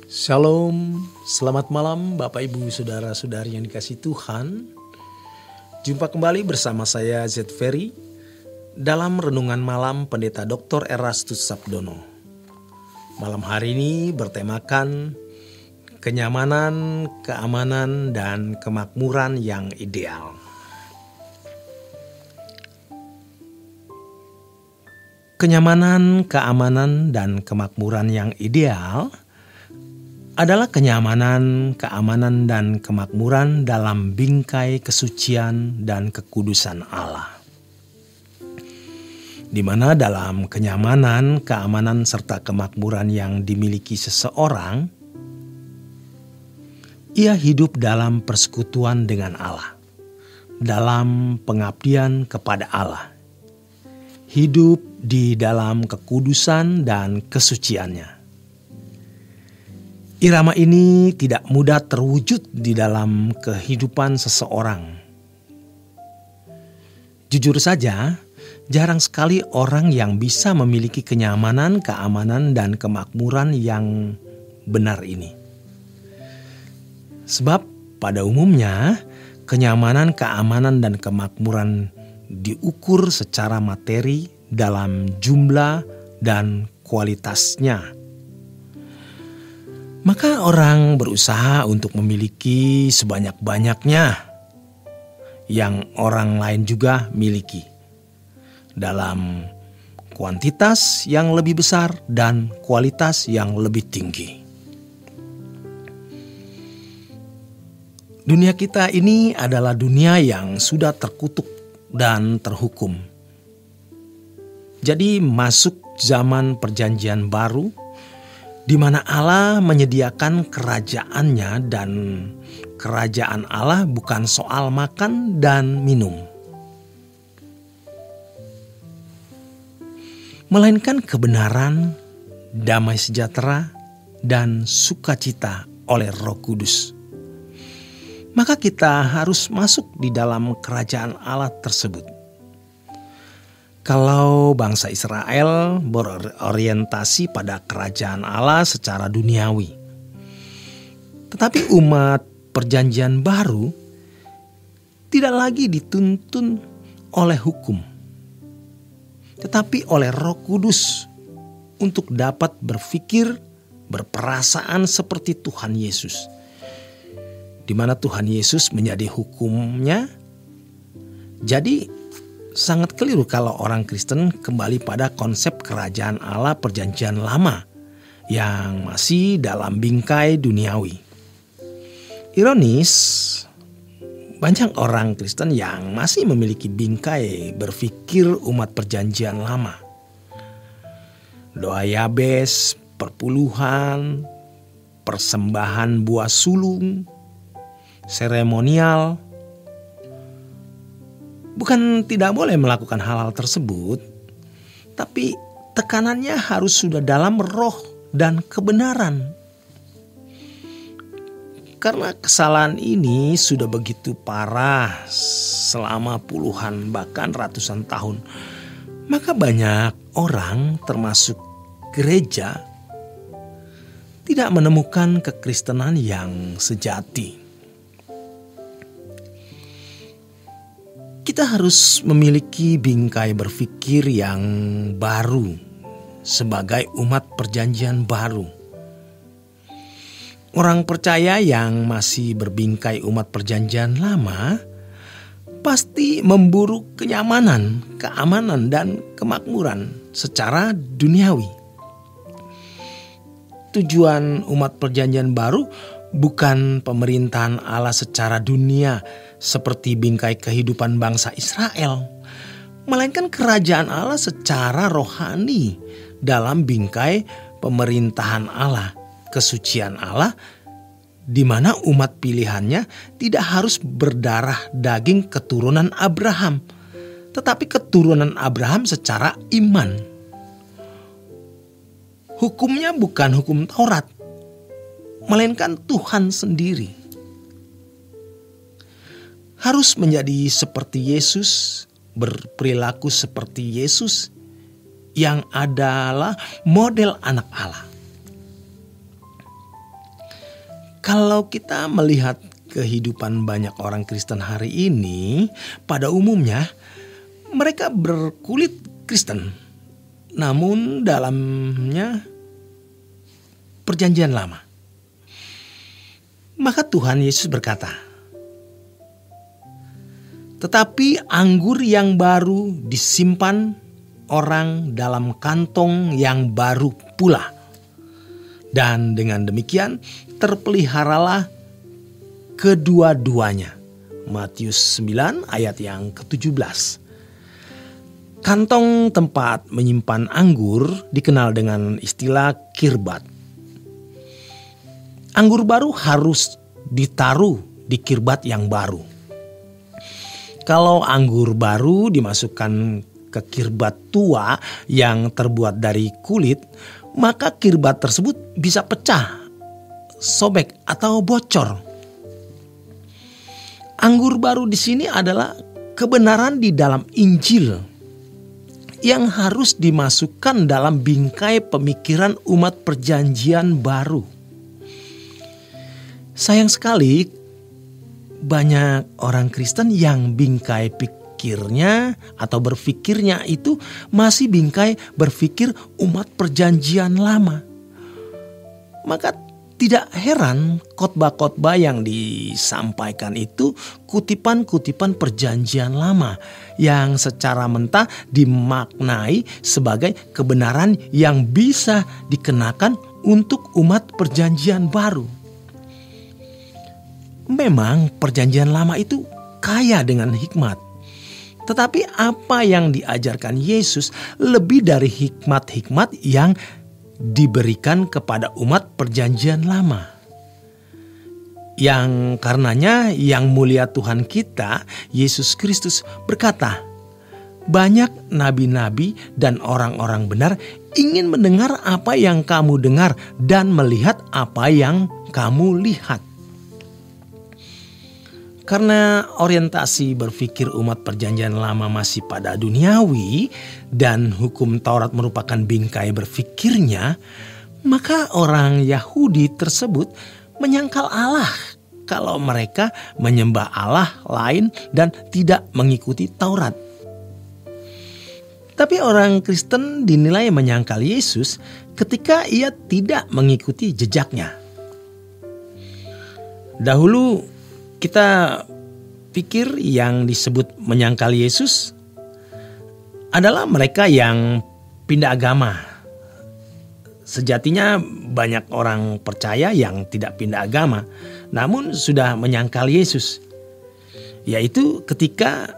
Shalom, selamat malam Bapak Ibu Saudara-saudari yang dikasihi Tuhan. Jumpa kembali bersama saya Z Ferry dalam Renungan Malam Pendeta Dr. Erastus Sabdono. Malam hari ini bertemakan kenyamanan, keamanan, dan kemakmuran yang ideal. Kenyamanan, keamanan, dan kemakmuran yang ideal adalah kenyamanan, keamanan, dan kemakmuran dalam bingkai kesucian dan kekudusan Allah. Di mana dalam kenyamanan, keamanan, serta kemakmuran yang dimiliki seseorang, ia hidup dalam persekutuan dengan Allah, dalam pengabdian kepada Allah, hidup di dalam kekudusan dan kesuciannya. Irama ini tidak mudah terwujud di dalam kehidupan seseorang. Jujur saja, jarang sekali orang yang bisa memiliki kenyamanan, keamanan, dan kemakmuran yang benar ini. Sebab pada umumnya, kenyamanan, keamanan, dan kemakmuran diukur secara materi dalam jumlah dan kualitasnya. Maka orang berusaha untuk memiliki sebanyak-banyaknya yang orang lain juga miliki, dalam kuantitas yang lebih besar dan kualitas yang lebih tinggi. Dunia kita ini adalah dunia yang sudah terkutuk dan terhukum. Jadi masuk zaman perjanjian baru, di mana Allah menyediakan kerajaannya, dan kerajaan Allah bukan soal makan dan minum, melainkan kebenaran, damai sejahtera, dan sukacita oleh Roh Kudus. Maka kita harus masuk di dalam kerajaan Allah tersebut. Kalau bangsa Israel berorientasi pada kerajaan Allah secara duniawi, tetapi umat perjanjian baru tidak lagi dituntun oleh hukum, tetapi oleh Roh Kudus untuk dapat berpikir, berperasaan seperti Tuhan Yesus, di mana Tuhan Yesus menjadi hukumnya. Jadi sangat keliru kalau orang Kristen kembali pada konsep kerajaan Allah perjanjian lama yang masih dalam bingkai duniawi. Ironis, banyak orang Kristen yang masih memiliki bingkai berpikir umat perjanjian lama. Doa Yabes, perpuluhan, persembahan buah sulung, seremonial. Bukan tidak boleh melakukan hal-hal tersebut, tapi tekanannya harus sudah dalam roh dan kebenaran. Karena kesalahan ini sudah begitu parah selama puluhan bahkan ratusan tahun, maka banyak orang termasuk gereja tidak menemukan kekristenan yang sejati. Kita harus memiliki bingkai berpikir yang baru sebagai umat perjanjian baru. Orang percaya yang masih berbingkai umat perjanjian lama pasti memburu kenyamanan, keamanan, dan kemakmuran secara duniawi. Tujuan umat perjanjian baru bukan pemerintahan Allah secara dunia seperti bingkai kehidupan bangsa Israel, melainkan kerajaan Allah secara rohani dalam bingkai pemerintahan Allah, kesucian Allah, di mana umat pilihannya tidak harus berdarah daging keturunan Abraham, tetapi keturunan Abraham secara iman. Hukumnya bukan hukum Taurat, melainkan Tuhan sendiri. Harus menjadi seperti Yesus, berperilaku seperti Yesus yang adalah model anak Allah. Kalau kita melihat kehidupan banyak orang Kristen hari ini, pada umumnya mereka berkulit Kristen, namun dalamnya perjanjian lama. Maka Tuhan Yesus berkata, tetapi anggur yang baru disimpan orang dalam kantong yang baru pula. Dan dengan demikian terpeliharalah kedua-duanya. Matius 9 ayat yang ke-17. Kantong tempat menyimpan anggur dikenal dengan istilah kirbat. Anggur baru harus ditaruh di kirbat yang baru. Kalau anggur baru dimasukkan ke kirbat tua yang terbuat dari kulit, maka kirbat tersebut bisa pecah, sobek atau bocor. Anggur baru di sini adalah kebenaran di dalam Injil yang harus dimasukkan dalam bingkai pemikiran umat perjanjian baru. Sayang sekali, banyak orang Kristen yang bingkai pikirnya atau berfikirnya itu masih bingkai berfikir umat perjanjian lama. Maka tidak heran khotbah-khotbah yang disampaikan itu kutipan-kutipan perjanjian lama yang secara mentah dimaknai sebagai kebenaran yang bisa dikenakan untuk umat perjanjian baru. Memang perjanjian lama itu kaya dengan hikmat. Tetapi apa yang diajarkan Yesus lebih dari hikmat-hikmat yang diberikan kepada umat perjanjian lama. Yang karenanya yang mulia Tuhan kita, Yesus Kristus berkata, banyak nabi-nabi dan orang-orang benar ingin mendengar apa yang kamu dengar dan melihat apa yang kamu lihat. Karena orientasi berpikir umat perjanjian lama masih pada duniawi dan hukum Taurat merupakan bingkai berpikirnya, maka orang Yahudi tersebut menyangkal Allah kalau mereka menyembah Allah lain dan tidak mengikuti Taurat. Tapi orang Kristen dinilai menyangkal Yesus ketika ia tidak mengikuti jejaknya. Dahulu kita pikir yang disebut menyangkal Yesus adalah mereka yang pindah agama. Sejatinya banyak orang percaya yang tidak pindah agama, namun sudah menyangkal Yesus. Yaitu ketika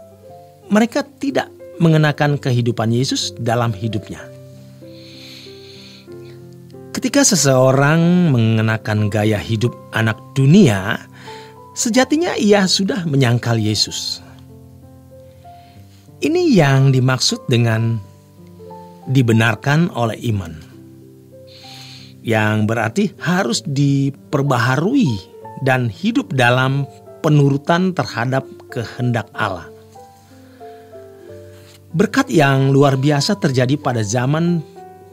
mereka tidak mengenakan kehidupan Yesus dalam hidupnya. Ketika seseorang mengenakan gaya hidup anak dunia, sejatinya ia sudah menyangkal Yesus. Ini yang dimaksud dengan dibenarkan oleh iman. Yang berarti harus diperbaharui dan hidup dalam penurutan terhadap kehendak Allah. Berkat yang luar biasa terjadi pada zaman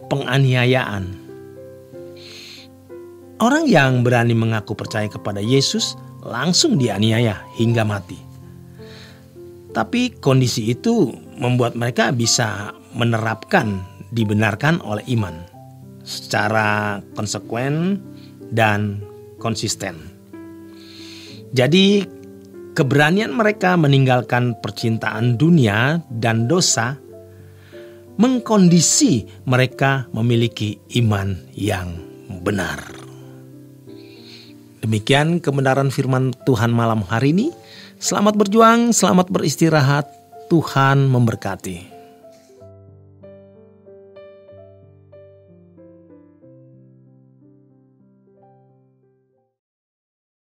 penganiayaan. Orang yang berani mengaku percaya kepada Yesus langsung dianiaya hingga mati. Tapi kondisi itu membuat mereka bisa menerapkan dibenarkan oleh iman secara konsekuen dan konsisten. Jadi keberanian mereka meninggalkan percintaan dunia dan dosa mengkondisi mereka memiliki iman yang benar. Demikian kebenaran firman Tuhan malam hari ini. Selamat berjuang, selamat beristirahat. Tuhan memberkati.